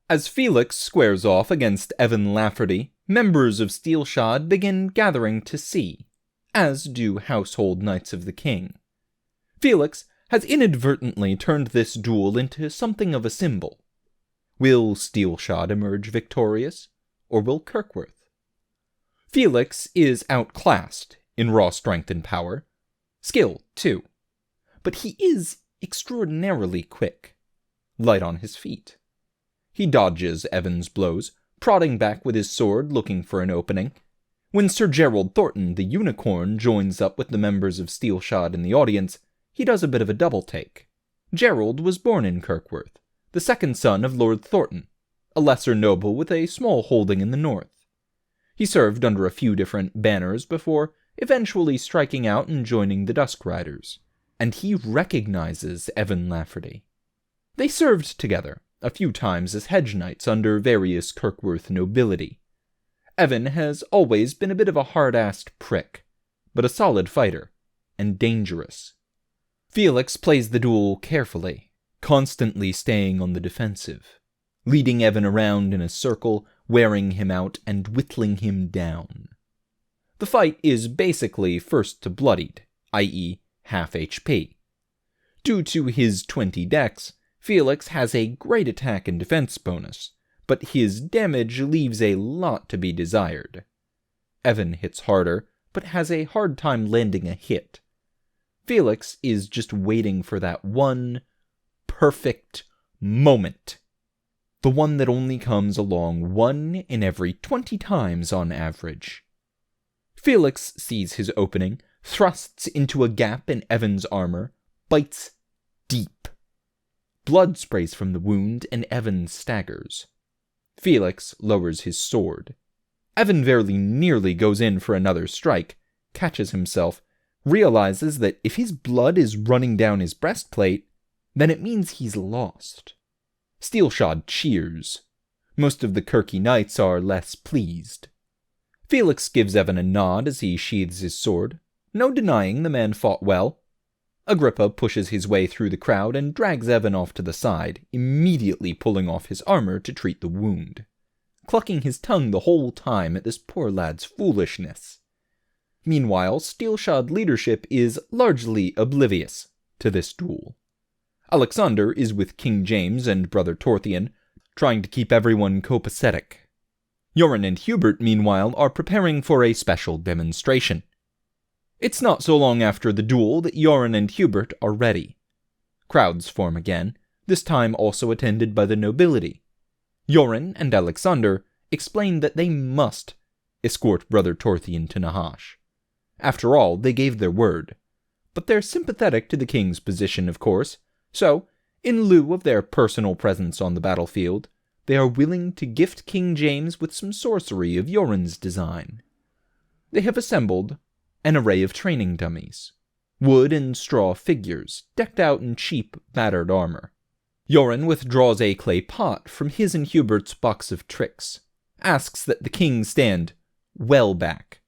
As Felix squares off against Evan Lafferty, members of Steelshod begin gathering to see, as do household knights of the king. Felix has inadvertently turned this duel into something of a symbol. Will Steelshod emerge victorious, or will Kirkworth? Felix is outclassed in raw strength and power, skill too, but he is extraordinarily quick, light on his feet. He dodges Evan's blows, prodding back with his sword looking for an opening. When Sir Gerald Thornton the Unicorn joins up with the members of Steelshod in the audience, he does a bit of a double take. Gerald was born in Kirkworth, the second son of Lord Thornton, a lesser noble with a small holding in the north. He served under a few different banners before eventually striking out and joining the Dusk Riders, and he recognizes Evan Lafferty. They served together a few times as hedge knights under various Kirkworth nobility. Evan has always been a bit of a hard-assed prick, but a solid fighter, and dangerous. Felix plays the duel carefully, constantly staying on the defensive, leading Evan around in a circle, wearing him out, and whittling him down. The fight is basically first to bloodied, i.e. half HP. Due to his 20 dex, Felix has a great attack and defense bonus, but his damage leaves a lot to be desired. Evan hits harder, but has a hard time landing a hit. Felix is just waiting for that one perfect moment. The one that only comes along 1 in every 20 times on average. Felix sees his opening, thrusts into a gap in Evan's armor, bites deep. Blood sprays from the wound, and Evan staggers. Felix lowers his sword. Evan very nearly goes in for another strike, catches himself, realizes that if his blood is running down his breastplate, then it means he's lost. Steelshod cheers. Most of the Kirky knights are less pleased. Felix gives Evan a nod as he sheathes his sword, no denying the man fought well. Agrippa pushes his way through the crowd and drags Evan off to the side, immediately pulling off his armor to treat the wound, clucking his tongue the whole time at this poor lad's foolishness. Meanwhile, Steelshod leadership is largely oblivious to this duel. Alexander is with King James and Brother Torthian, trying to keep everyone copacetic. Joran and Hubert, meanwhile, are preparing for a special demonstration. It's not so long after the duel that Joran and Hubert are ready. Crowds form again, this time also attended by the nobility. Joran and Alexander explain that they must escort Brother Torthian to Nahash. After all, they gave their word. But they're sympathetic to the king's position, of course, so, in lieu of their personal presence on the battlefield, they are willing to gift King James with some sorcery of Joran's design. They have assembled an array of training dummies, wood and straw figures, decked out in cheap, battered armor. Joran withdraws a clay pot from his and Hubert's box of tricks, asks that the king stand well back.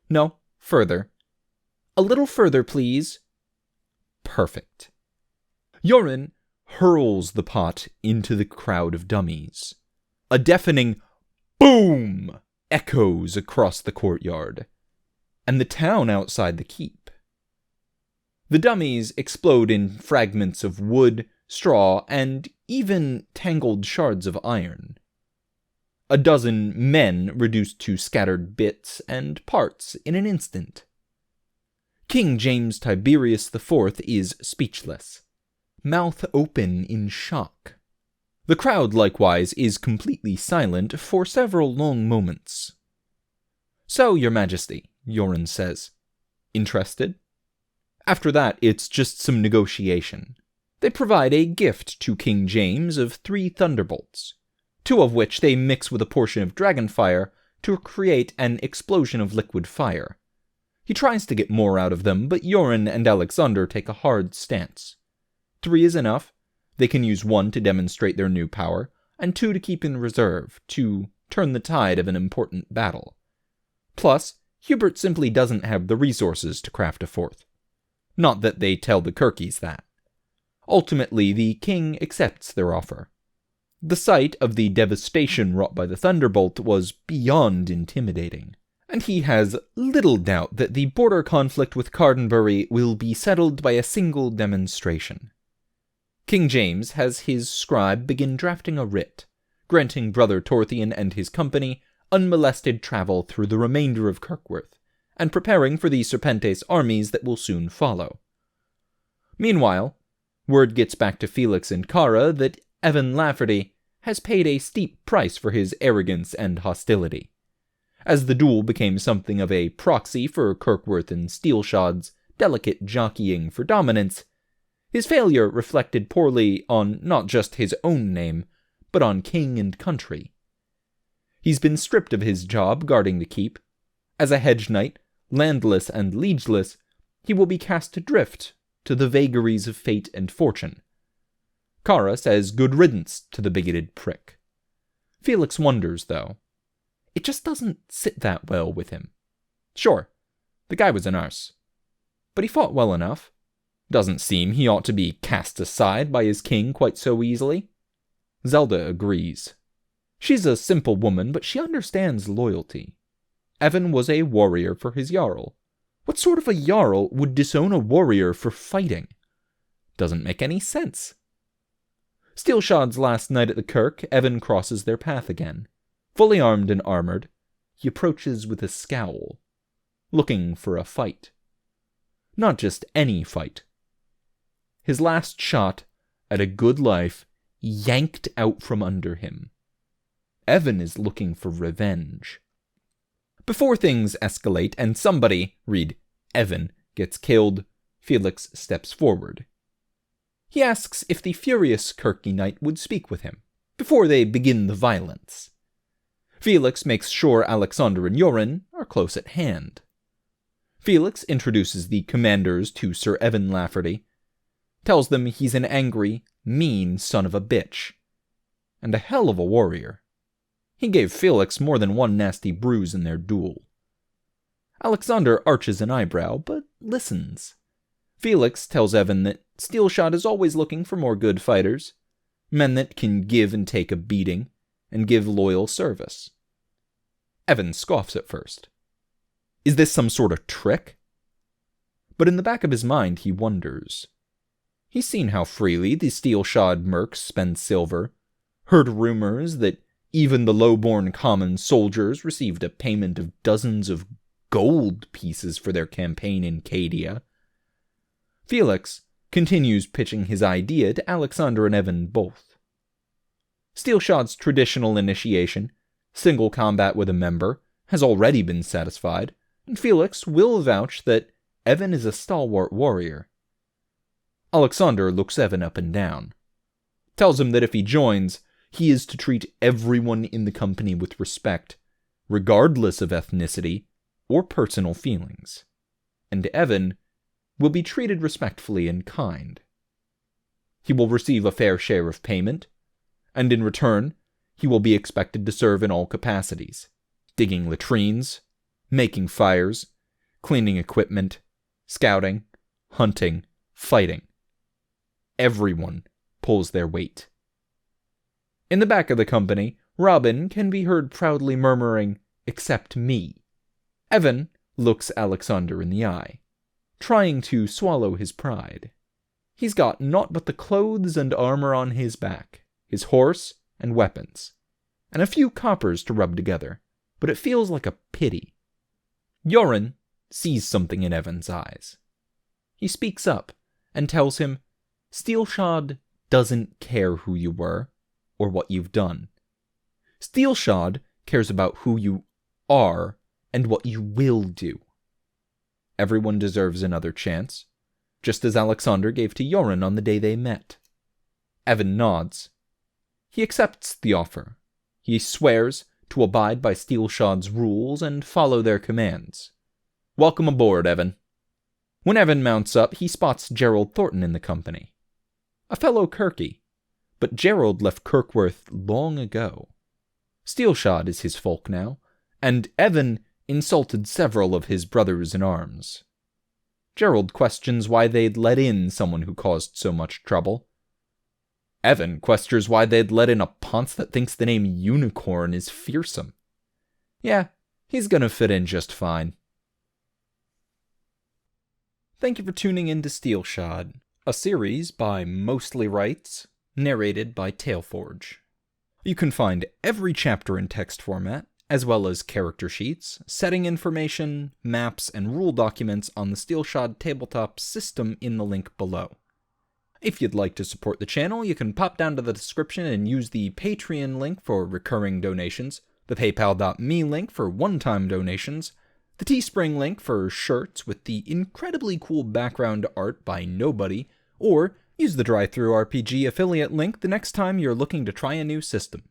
No, further. A little further, please. Perfect. Joran hurls the pot into the crowd of dummies. A deafening boom echoes across the courtyard, and the town outside the keep. The dummies explode in fragments of wood, straw, and even tangled shards of iron. A dozen men reduced to scattered bits and parts in an instant. King James Tiberius IV is speechless, mouth open in shock. The crowd, likewise, is completely silent for several long moments. "So, Your Majesty," Joran says. "Interested?" After that, it's just some negotiation. They provide a gift to King James of 3 thunderbolts, 2 of which they mix with a portion of dragonfire to create an explosion of liquid fire. He tries to get more out of them, but Joran and Alexander take a hard stance. 3 is enough. They can use 1 to demonstrate their new power, and 2 to keep in reserve, to turn the tide of an important battle. Plus, Hubert simply doesn't have the resources to craft a 4th. Not that they tell the Kirkies that. Ultimately, the king accepts their offer. The sight of the devastation wrought by the thunderbolt was beyond intimidating, and he has little doubt that the border conflict with Cardenbury will be settled by a single demonstration. King James has his scribe begin drafting a writ, granting Brother Torthian and his company unmolested travel through the remainder of Kirkworth, and preparing for the Serpentes armies that will soon follow. Meanwhile, word gets back to Felix and Cara that Evan Lafferty has paid a steep price for his arrogance and hostility. As the duel became something of a proxy for Kirkworth and Steelshod's delicate jockeying for dominance, his failure reflected poorly on not just his own name, but on king and country. He's been stripped of his job guarding the keep. As a hedge knight, landless and liegeless, he will be cast adrift to the vagaries of fate and fortune. Cara says good riddance to the bigoted prick. Felix wonders, though. It just doesn't sit that well with him. Sure, the guy was an arse, but he fought well enough. Doesn't seem he ought to be cast aside by his king quite so easily. Zelda agrees. She's a simple woman, but she understands loyalty. Evan was a warrior for his jarl. What sort of a jarl would disown a warrior for fighting? Doesn't make any sense. Steelshod's last night at the kirk, Evan crosses their path again. Fully armed and armored, he approaches with a scowl, looking for a fight. Not just any fight. His last shot at a good life yanked out from under him. Evan is looking for revenge. Before things escalate and somebody, read Evan, gets killed, Felix steps forward. He asks if the furious Kirky knight would speak with him, before they begin the violence. Felix makes sure Alexander and Yoren are close at hand. Felix introduces the commanders to Sir Evan Lafferty, tells them he's an angry, mean son of a bitch, and a hell of a warrior. He gave Felix more than one nasty bruise in their duel. Alexander arches an eyebrow, but listens. Felix tells Evan that Steelshod is always looking for more good fighters, men that can give and take a beating, and give loyal service. Evan scoffs at first. Is this some sort of trick? But in the back of his mind he wonders. He's seen how freely the Steelshod mercs spend silver, heard rumors that even the low-born common soldiers received a payment of dozens of gold pieces for their campaign in Cadia. Felix continues pitching his idea to Alexander and Evan both. Steelshod's traditional initiation, single combat with a member, has already been satisfied, and Felix will vouch that Evan is a stalwart warrior. Alexander looks Evan up and down, tells him that if he joins, he is to treat everyone in the company with respect, regardless of ethnicity or personal feelings, and Evan will be treated respectfully and kind. He will receive a fair share of payment, and in return, he will be expected to serve in all capacities, digging latrines, making fires, cleaning equipment, scouting, hunting, fighting. Everyone pulls their weight. In the back of the company, Robin can be heard proudly murmuring, "Except me." Evan looks Alexander in the eye, trying to swallow his pride. He's got naught but the clothes and armor on his back, his horse and weapons, and a few coppers to rub together, but it feels like a pity. Yoren sees something in Evan's eyes. He speaks up and tells him, Steelshod doesn't care who you were or what you've done. Steelshod cares about who you are and what you will do. Everyone deserves another chance, just as Alexander gave to Yoren on the day they met. Evan nods. He accepts the offer. He swears to abide by Steelshod's rules and follow their commands. Welcome aboard, Evan. When Evan mounts up, he spots Gerald Thornton in the company. A fellow Kirky, but Gerald left Kirkworth long ago. Steelshod is his folk now, and Evan insulted several of his brothers-in-arms. Gerald questions why they'd let in someone who caused so much trouble. Evan questions why they'd let in a ponce that thinks the name Unicorn is fearsome. Yeah, he's gonna fit in just fine. Thank you for tuning in to Steelshod, a series by Mostly Rights, narrated by Tailforge. You can find every chapter in text format, as well as character sheets, setting information, maps, and rule documents on the Steelshod tabletop system in the link below. If you'd like to support the channel, you can pop down to the description and use the Patreon link for recurring donations, the paypal.me link for one-time donations, the Teespring link for shirts with the incredibly cool background art by Nobody, or use the DriveThruRPG affiliate link the next time you're looking to try a new system.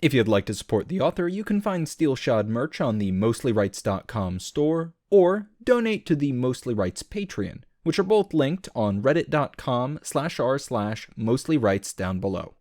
If you'd like to support the author, you can find Steelshod merch on the MostlyRights.com store, or donate to the Mostly Rights Patreon, which are both linked on reddit.com/r/mostlyrights down below.